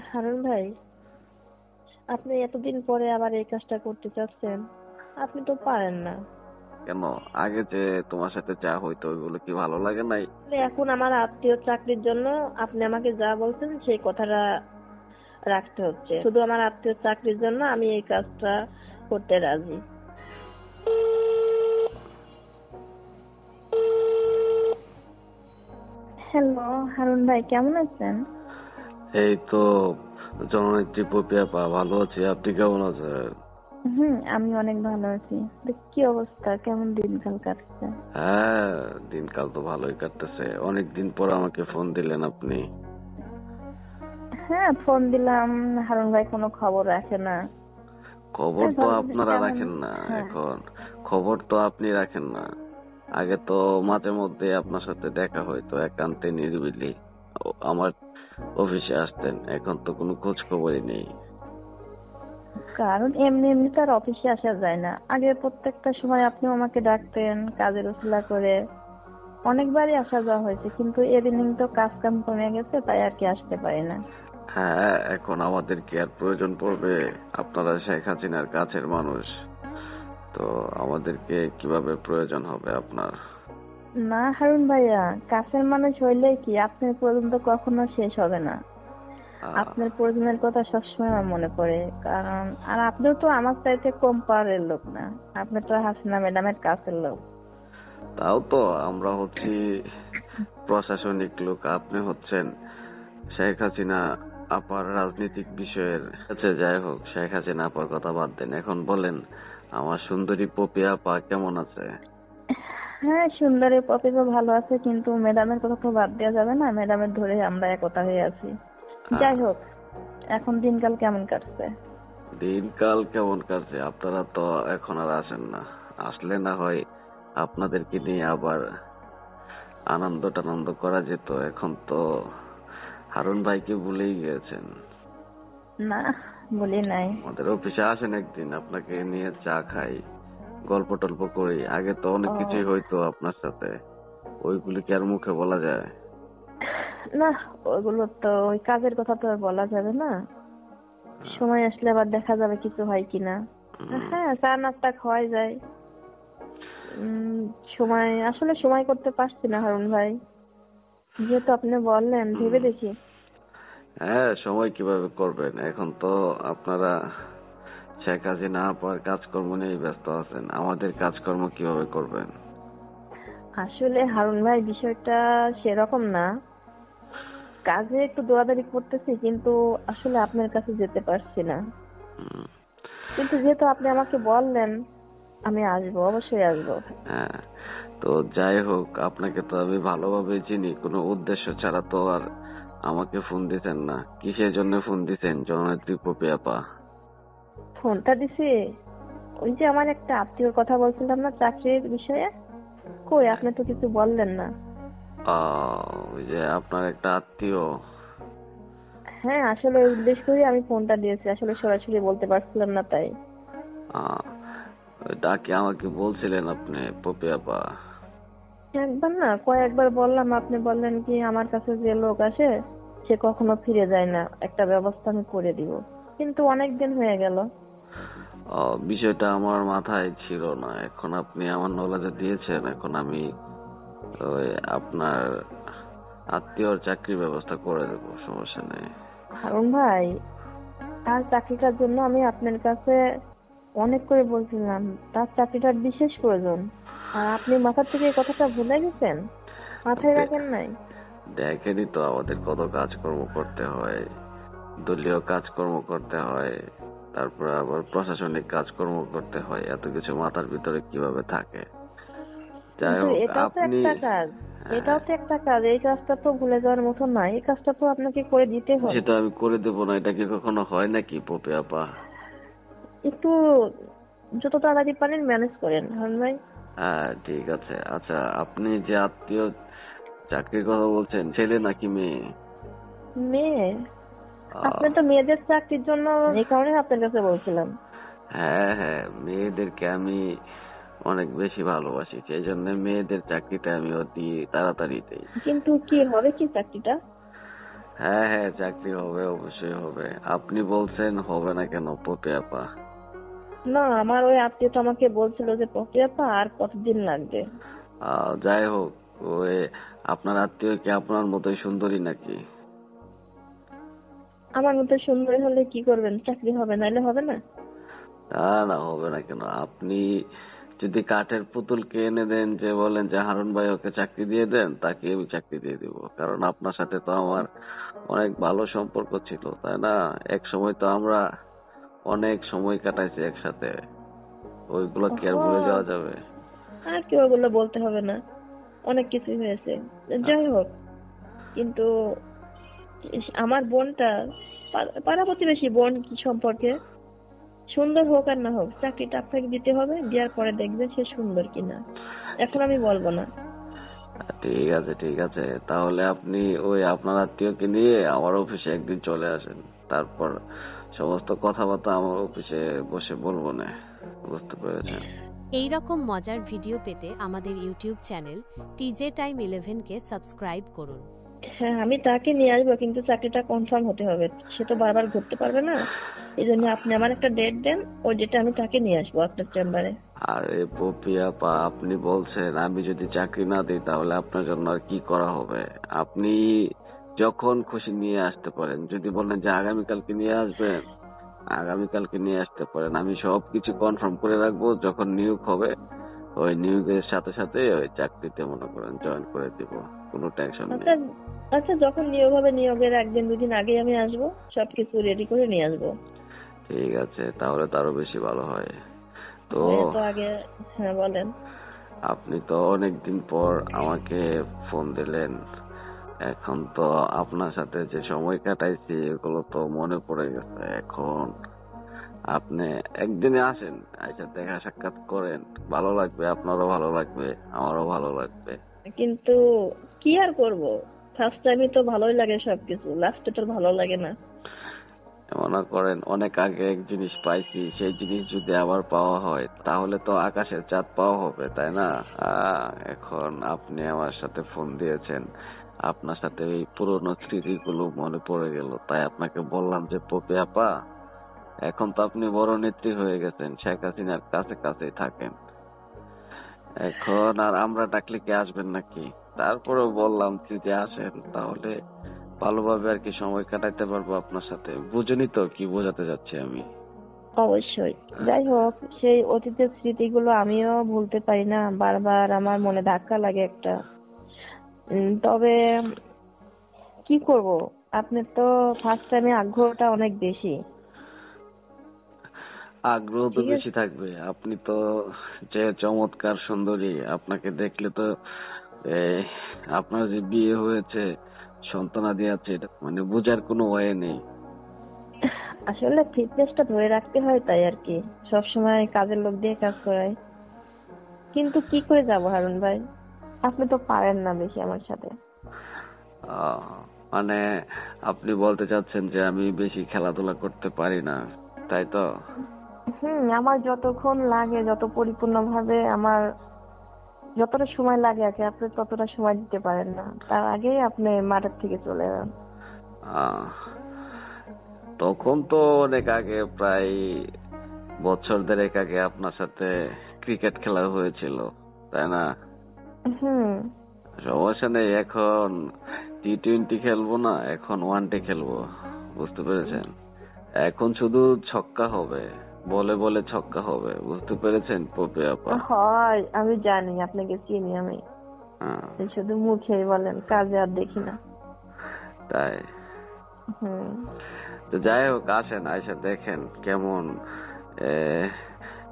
হারুন ভাই, আপনি এতদিন পরে আবার এই কাজটা করতে চাচ্ছেন, আপনি তো পারেন না। কেন? আগে যে তোমার সাথে যা হইতো ওইগুলো কি ভালো লাগে নাই? আসলে এখন আমার আত্মীয় চাকরির জন্য আপনি আমাকে যা বলছেন সেই কথাটা রাখতে হচ্ছে। শুধু আমার আত্মীয় চাকরির জন্য আমি এই কাজটা করতে রাজি। হ্যালো হারুন ভাই, কেমন আছেন? এই তো জননেত্রী পপিয়া পা ভালো আছি। আপনি কেমন আছেন? আমি অনেক ভালো আছি। তো কি অবস্থা, কেমন দিনকাল কাটছে? হ্যাঁ, দিনকাল তো ভালোই কাটতেছে। অনেকদিন পর আমাকে ফোন দিলেন আপনি। হ্যাঁ, ফোন দিলাম। হারুন ভাই কোনো খবর রাখে না। খবর তাই তো ভাবলাম যে আপনারা কেমন। রাখেন না হ্যাঁ, এখন। খবর তো আপনি রাখেন না। আগে তো মাঝে মধ্যে আপনার সাথে দেখা হইতো একান্তে নিরিবিলি। আমার অফিসে আসতেন, এখন তো কোনো খোঁজ খবরই নেই। কারণ এমনি এমনি তো আর অফিসে আসা যায় না। আগে প্রত্যেকটা সময় আপনিও আমাকে ডাকতেন কাজের উসিলা করে। অনেকবারই আসা যাওয়া হয়েছে, কিন্তু এদিন তো কাজ কাম কমে গেছে, তাই আর কি আসতে পারি না। হ্যাঁ, এখন আমাদের কি আর প্রয়োজন পড়বে? আপনারা শেখ হাসিনার কাছের মানুষ, তো আমাদেরকে কিভাবে প্রয়োজন হবে আপনার? না হারুন ভাইয়া, কাছের মানুষ হইলে কি আপনার পর্যন্ত কখনো শেষ হবে না। আহ, আপনার প্রয়োজনের কথা সবসময় আমার মনে পড়ে। কারণ আর আপনিও তো আমার চাইতে কম পাওয়ারের লোক না। আপনি তো হাসিনা ম্যাডামের কাছের লোক। তাও তো আমরা হচ্ছি প্রশাসনিক লোক, আপনি হচ্ছেন শেখ হাসিনা আপার রাজনৈতিক বিষয়ের কাছে। যাই হোক, শেখ হাসিনা আপার কথা বাদ দেন, এখন বলেন আমার সুন্দরী পপি আপা কেমন আছে? হ্যাঁ, সুন্দরী পপি তো ভালো আছে, কিন্তু ম্যাডামের কথা তো বাদ দেওয়া যাবে না। ম্যাডামের ধরে আমরা একতা হয়ে আছি। আহ, যাই হোক, এখন দিনকাল কেমন কাটছে? দিনকাল কেমন কাটছে? আপনারা তো এখন আর আসেন না। আসলে না হয় আপনাদেরকে নিয়ে আবার আনন্দ টানন্দ করা যেত। এখন তো হারুন ভাইকে ভুলেই গিয়েছেন। না, বলি নাই। আমাদের অফিসে আসেন একদিন, আপনাকে নিয়ে চা খাই, গল্প টল্প করি। আগে তো অনেক কিছুই ও হইতো আপনার সাথে, ওইগুলি কি আর মুখে বলা যায়? না, ওইগুলো তো ওই কাজের কথা তো আর বলা যাবে না। আহ, সময় আসলে আবার দেখা যাবে কিছু হয় কিনা। উম, হ্যাঁ, চা নাস্তা খাওয়াই যায়। উম সময় আসলে সময় করতে পারছি না হারুন ভাই। যেহেতু আপনি বললেন, ভেবে উম, দেখি। হ্যাঁ, সময় কিভাবে করবেন? এখন তো আপনারা শেখ হাসিনা আপার কাজকর্ম নিয়ে ব্যস্ত আছেন, আমাদের কাজকর্ম কিভাবে করবেন? আসলে হারুন ভাই, বিষয়টা সেরকম না। কাজে একটু দৌড়াদৌড়ি করতেছি, কিন্তু আসলে আপনার কাছে যেতে পারছি না। উম, কিন্তু যেহেতু আপনি আমাকে বললেন, আমি আসবো, অবশ্যই আসবো। হ্যাঁ, তো যাই হোক, আপনাকে তো আমি ভালোভাবে চিনি। কোনো উদ্দেশ্য ছাড়া তো আর আমাকে ফোন দিতেন না। কিসের জন্য ফোন দিতেন জননেত্রী পপি আপা? ফোনটা দিছি ওই যে আমার একটা আত্মীয়র কথা বলছিলাম না চাকরির বিষয়ে। কই, আপনি তো কিছু বললেন না। ওই যে আপনার একটা আত্মীয়। হ্যাঁ, আসলে ওই উদ্দেশ্য করে আমি ফোনটা দিয়েছি। আসলে সরাসরি বলতে পারছিলাম না, তাই। আহ, ডাকে আমাকে বলছিলেন আপনি পপি আপা? একবার না, কয়েকবার বললাম। আপনি বললেন কি, আমার কাছে যে লোক আসে সে কখনো ফিরে যায় না, একটা ব্যবস্থা আমি করে দিব। কিন্তু অনেক দিন হয়ে গেল। বিষয়টা আমার মাথায় ছিল না, এখন আপনি আমার নলেজে দিয়েছেন। এখন আমি ওই আপনার আত্মীয়র চাকরির ব্যবস্থা করে দেবো, সমস্যা নেই। হারুন ভাই, তার চাকরিটার জন্য আমি আপনার কাছে অনেক করে বলছিলাম। তার চাকরিটার বিশেষ প্রয়োজন। আর আপনি মাথা থেকে এই কথাটা ভুলে গেছেন, মাথায় দে- রাখেন নাই। দেখেনি তো আমাদের কত কাজকর্ম করতে হয়, দলীয় কাজকর্ম করতে হয়, তারপরে আবার প্রশাসনিক কাজকর্ম করতে হয়। এত কিছু মাথার ভিতরে কিভাবে থাকে? যাই কিন্তু হোক, এটাও তো আপনি একটা কাজ। হ্যাঁ, এটাও তো একটা কাজ। এই কাজটা তো ভুলে যাওয়ার মতো নয়। এই কাজটা তো আপনাকে করে দিতে হবে। সেটা আমি করে দেবো না, এটা কি কখনো হয় নাকি পপি আপা? একটু যত তাড়াতাড়ি পারেন ম্যানেজ করেন হারুন ভাই। হ্যাঁ, ঠিক আছে। আচ্ছা, আপনি যে আত্মীয় চাকরির কথা বলছেন, ছেলে নাকি মেয়ে? মেয়ে। আপনি আহ, তো মেয়েদের চাকরির জন্য, এই কারণে আপনার কাছে বলছিলাম। হ্যাঁ হ্যাঁ, মেয়েদেরকে আমি অনেক বেশি ভালোবাসি, সেই জন্য মেয়েদের চাকরিটা আমি অতি তাড়াতাড়ি দেই। কিন্তু কি হবে, কি চাকরিটা? হ্যাঁ হ্যাঁ, চাকরি হবে, অবশ্যই হবে। আপনি বলছেন হবে না কেন পপি আপা? না, আমার ওই আত্মীয় তো আমাকে বলছিল যে পপি আপা আর কতদিন লাগবে। যাই হোক, ওই আপনার আত্মীয় কি আপনার মতোই সুন্দরী নাকি? আমার মতো সুন্দরী হলে কি করবেন, চাকরি হবে, নাইলে হবে না। না না, হবে না কেন? আপনি যদি কাঠের পুতুলকে এনে দেন, যে বলেন যে হারুন ভাই ওকে চাকরি দিয়ে দেন, তাকে আমি চাকরি দিয়ে দিব। কারণ আপনার সাথে তো আমার অনেক ভালো সম্পর্ক ছিল, তাই না? এক সময় তো আমরা অনেক সময় কাটাইছি একসাথে, ওইগুলো কি আর ভুলে ও, যাওয়া যাবে? আর কি ওগুলো বলতে হবে না, অনেক কিছুই হয়েছে। যাই হোক, কিন্তু আমার বোনটা পাড়া প্রতিবেশী বোন কি সম্পর্কে, সুন্দর হোক আর না হোক চাকরিটা আপনাকে দিতে হবে, দেওয়ার পরে দেখবেন সে সুন্দর কিনা। এখন আমি বলবো না। ঠিক আছে ঠিক আছে, তাহলে আপনি ওই আপনার আত্মীয়কে নিয়ে আমার অফিসে একদিন চলে আসেন, তারপর সমস্ত কথাবার্তা আমার অফিসে বসে বলবো না। বুঝতে পেরেছেন? এই রকম মজার ভিডিও পেতে আমাদের ইউটিউব চ্যানেল টিজে টাইম 11 কে সাবস্ক্রাইব করুন। হ্যাঁ, আমি তাকে নিয়ে আসবো, কিন্তু চাকরিটা কনফার্ম হতে হবে। সে তো বারবার ঘুরতে পারবে না। এই জন্য আপনি আমার একটা ডেট দেন, ওই ডেটে আমি তাকে নিয়ে আসবো আপনার চেম্বারে। আরে পপি আপা, আপনি বলছেন আমি যদি চাকরি না দিই তাহলে আপনার জন্য আর কি করা হবে? আপনি যখন খুশি নিয়ে আসতে পারেন। যদি বলেন যে আগামীকালকে নিয়ে আসবেন, আগামীকালকে নিয়ে আসতে পারেন। আমি সবকিছু কনফার্ম করে রাখবো। যখন নিয়োগ হবে, ওই নিয়োগের সাথে সাথে ওই চাকরিতে মনে করেন জয়েন করে দিব। কোনো টেনশন নেই। আচ্ছা, আচ্ছা, যখন নিয়োগ হবে নিয়োগের একদিন দুদিন আগে আমি আসবো, সবকিছু রেডি করে নিয়ে আসবো। ঠিক আছে, তাহলে তো আরো বেশি ভালো হয়। তো তো আগে, হ্যাঁ বলেন। আপনি তো অনেকদিন পর আমাকে ফোন দিলেন। এখন তো আপনার সাথে যে সময় কাটাইছি এগুলো তো মনে পড়ে গেছে। এখন আপনি একদিনে আসেন, আচ্ছা দেখা সাক্ষাৎ করেন, ভালো লাগবে, আপনারও ভালো লাগবে, আমারও ভালো লাগবে। কিন্তু কি আর করব, ফার্স্ট টাইমে তো ভালোই লাগে সবকিছু, লাস্টে তো ভালো লাগে না। মনে করেন অনেক আগে এক জিনিস পাইছি, সেই জিনিস যদি আবার পাওয়া হয় তাহলে তো আকাশের চাঁদ পাওয়া হবে, তাই না? এখন আপনি আমার সাথে ফোন দিয়েছেন, আপনার সাথে এই পুরোনো স্মৃতিগুলো মনে পড়ে গেল, তাই আপনাকে বললাম যে পপি আপা, এখন তো আপনি বড় নেত্রী হয়ে গেছেন, শেখ হাসিনার কাছে কাছেই থাকেন। এখন আর আমরা ডাকলে কি আসবেন নাকি? তারপরেও বললাম যদি আসেন তাহলে ভালোভাবে আর কি সময় কাটাতে পারবো আপনার সাথে। বুঝুনি তো কি বোঝাতে যাচ্ছি আমি? অবশ্যই। যাই হোক, সেই অতীতের স্মৃতিগুলো আমিও ভুলতে পারি না, বারবার আমার মনে ধাক্কা লাগে একটা। তবে কি করব, আপনার তো ফার্স্ট টাইমে আগ্রহটা অনেক বেশি। আগ্রহ তো ঠিক বেশি আছে। থাকবে, আপনি তো যে চমৎকার সুন্দরী, আপনাকে দেখলে তো এই, আপনার যে বিয়ে হয়েছে, সন্তানাদি আছে, এটা মানে বোঝার কোনো ওয়ে নেই। আসলে ফিটনেসটা ধরে রাখতে হয়, তাই আর কি, সবসময় কাজের লোক দিয়ে কাজ করাই। কিন্তু কি করে যাব হারুন ভাই, আপনি তো পারেন না বেশি আমার সাথে। আহ, মানে আপনি বলতে চাচ্ছেন যে আমি বেশি খেলাধুলা করতে পারি না, তাই তো? আমার যতক্ষণ লাগে, যত পরিপূর্ণ ভাবে আমার যতটা সময় লাগে আর কি, আপনি ততটা সময় দিতে পারেন না, তার আগেই আপনি মাঠের থেকে চলে যান। আহ, তখন তো অনেক আগে, প্রায় বছর দেড়েক আগে আপনার সাথে ক্রিকেট খেলা হয়েছিল, তাই না? হুম। সমস্যা নেই, এখন টি-20 খেলবো না, এখন ওয়ানডে খেলবো। বুঝতে পেরেছেন? এখন শুধু ছক্কা হবে, বলে বলে ছক্কা হবে। বুঝতে পেরেছেন পপি আপা? হয়, আমি জানি, আপনাকে চিনি আমি। হ্যাঁ, শুধু মুখেই বলেন, কাজে আর দেখি না। তাই। হুম। তো যাই হোক, আসেন, আইসা দেখেন কেমন এ,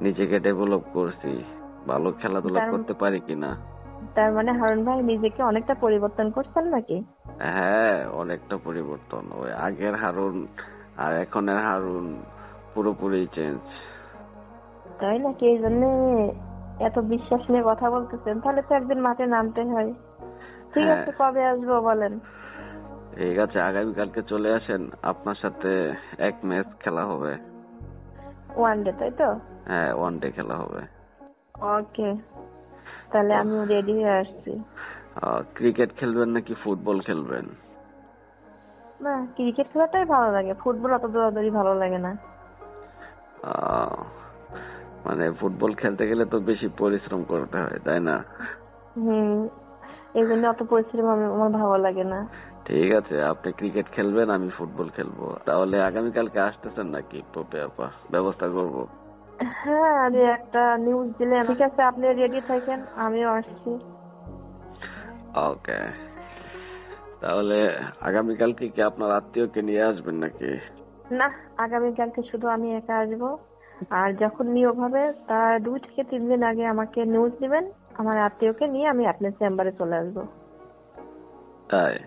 নিজেকে ডেভেলপ করছি, ভালো খেলাধুলা তার করতে পারি কিনা। তার মানে হারুন ভাই নিজেকে অনেকটা পরিবর্তন করছেন নাকি? হ্যাঁ, অনেকটা পরিবর্তন। ওই আগের হারুন আর এখনের হারুন পুরোপুরি চেঞ্জ। তাই নাকি? এই জন্য এত বিশ্বাস নিয়ে কথা বলতেছেন, তাহলে তো একদিন মাঠে নামতে হয়। ঠিক হ্যাঁ আছে, কবে আসবো বলেন? ঠিক আছে, আগামীকালকে চলে আসেন, আপনার সাথে এক ম্যাচ খেলা হবে। ওয়ান ডে, তাই তো? হ্যাঁ, ওয়ানডে খেলা হবে। ওকে, তাহলে তো আমিও রেডি হয়ে আসছি। ক্রিকেট খেলবেন নাকি ফুটবল খেলবেন? না, ক্রিকেট খেলাটাই ভালো লাগে, ফুটবল অত দৌড়াদৌড়ি ভালো লাগে না। আহ, মানে ফুটবল খেলতে গেলে তো বেশি পরিশ্রম করতে হয়, তাই না? হুম, এই জন্য অত পরিশ্রম আমার ভালো লাগে না। ঠিক আছে, আপনি ক্রিকেট খেলবেন, আমি ফুটবল খেলবো। তাহলে আগামীকালকে আসতেছেন নাকি পপে আপা? ব্যবস্থা করব। হ্যাঁ, আরে একটা নিউজ দিলে ঠিক আছে, আপনি রেডি থাকেন, আমিও আসছি। ওকে, তাহলে আগামীকালকে কি আপনার আত্মীয়কে নিয়ে আসবেন নাকি? না, আগামীকালকে শুধু আমি একা আসবো। আর যখন নিয়োগ হবে তার 2 থেকে 3 দিন আগে আমাকে নিউজ দিবেন, আমার আত্মীয়কে নিয়ে আমি আপনার চেম্বারে চলে আসবো। তাই?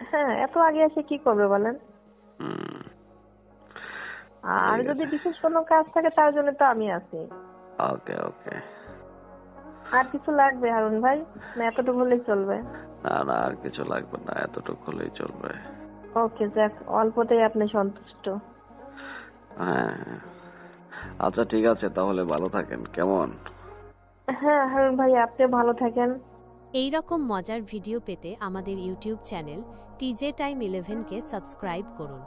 হ্যাঁ, এত আগে এসে কি করবে বলেন? হুম, আর ঠিক যদি আছে। বিশেষ কোনো কাজ থাকে তার জন্য তো আমি আছি। ওকে ওকে। আর কিছু লাগবে হারুন ভাই, না এতটুকু হলেই চলবে? না না, আর কিছু লাগবে না, এতটুকু হলেই চলবে। ওকে, যাক, অল্পতেই আপনি সন্তুষ্ট। হ্যাঁ, আচ্ছা ঠিক আছে, তাহলে ভালো থাকেন, কেমন? হ্যাঁ হারুন ভাই, আপনি ভালো থাকেন। এই রকম মজার ভিডিও পেতে আমাদের ইউটিউব চ্যানেল টিজে টাইম 11 কে সাবস্ক্রাইব করুন।